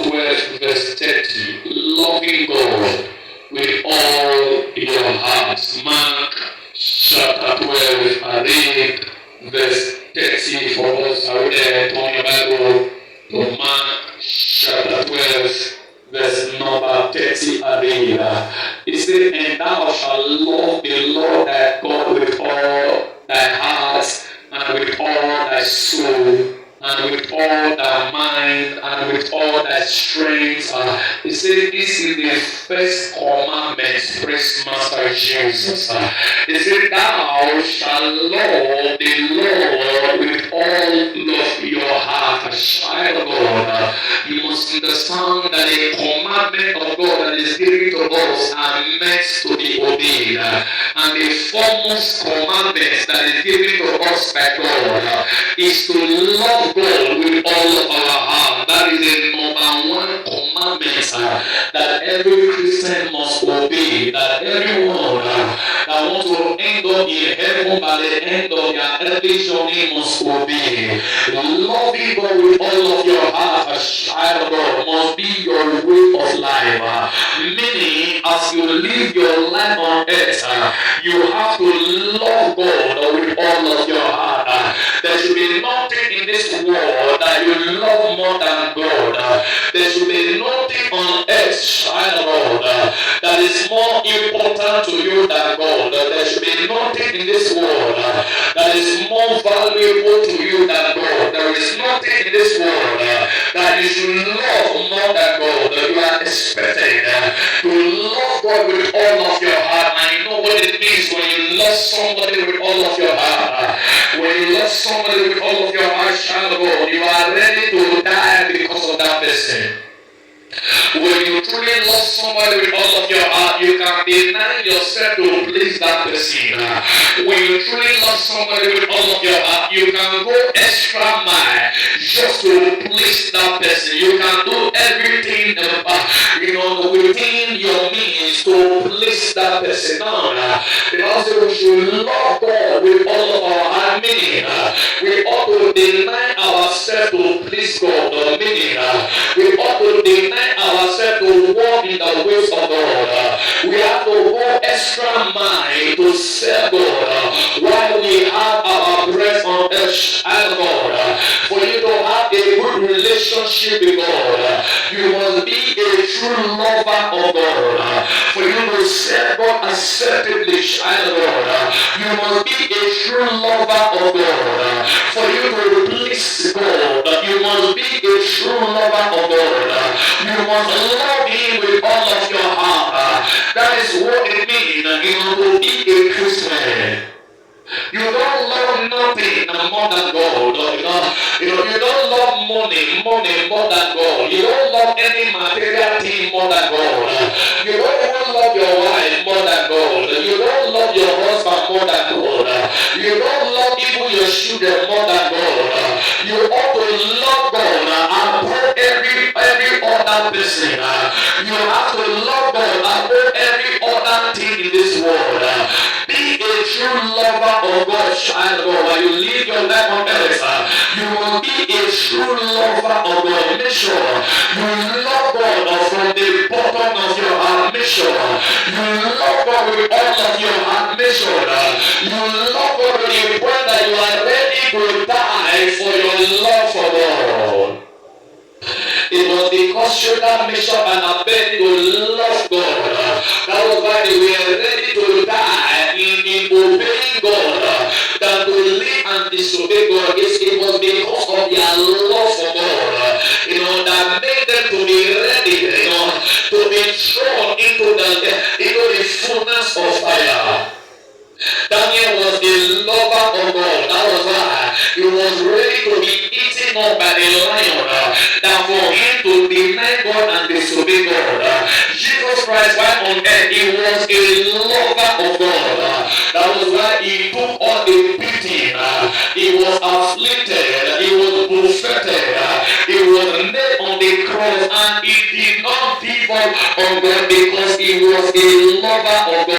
12, verse 30. Loving God with all your heart. Mark chapter 12, I read verse 30 for us. I read on your Bible to Mark chapter 12, verse number 30. I read. It says, and thou shalt love the Lord thy God with all thy heart, and with all thy soul, and with all thy mind, and with all thy strength. He said, this is the first commandment, praise Master Jesus. He said, thou shalt love the Lord with all of your heart. Child of God, you must understand that the commandment of God that is given to us are meant to be obeyed. And the foremost commandment that is given to us by God is to love God with all of our heart. That is the number one commandment that every Christian must obey. That everyone that wants to end up in heaven by the end of their earthly journey must obey. Loving God with all of your heart, a child of God, must be your way of life. Meaning, as you live your life on earth, you have to love God with all of your heart. There should be nothing in this world that you love more than God. There should be nothing on earth, child of God, that is more important to you than God. There should be nothing in this world that is more valuable to you than God. There is nothing in this world that you should love more than God. You are expected to love God with all of your heart. I know what it means when you love somebody with all of your heart. When you love somebody with all of your heart, child of God, you are ready to die because of that person. When you truly love somebody with all of your heart, you can deny yourself to please that person. When you truly love somebody with all of your heart, you can go extra mile just to please that person. You can do everything within your means to please that person. No, because we should love God with all of our heart, meaning we ought to deny ourselves to please God. Meaning we ought to deny ourselves to walk in the ways of God. We have to go extra mile to serve God while we have our breath on earth. God, for you to have a good relationship with God, you must be a true lover of God. For you to serve God acceptably, child of God, you must be a true lover of God. For you to please God, you must be a true lover of God. You must love Him with all of your heart. That is what it means to be a Christian. You don't love nothing more than God. You don't love money more than God. You don't love any material thing more than God. You don't even love your wife more than God. You don't love your husband more than God. You don't love even your children more than God. You ought to love God above every other person. You have to love God above every other thing in this world. Be a true lover of God, child of God. While you live your life on earth, you will be a true lover of God. Make sure you love God from the bottom of your heart. Make sure you love God with all of your heart. Make sure you love God to the point that you are ready to die for your love for God. It was because Shadrach, Meshach, and Abednego loved God. That was why they were ready to die in obeying God than to live and disobey God. It was because of their love for God, that made them to be ready, to be thrown into the fullness of fire. Daniel was a lover of God. That was why he was ready to be eaten up by the lion. That for him to deny God and disobey God. Jesus Christ, while on earth, he was a lover of God. That was why he took all the beating. He was afflicted. He was buffeted. He was nailed on the cross, and he did not give up on God because he was a lover of God.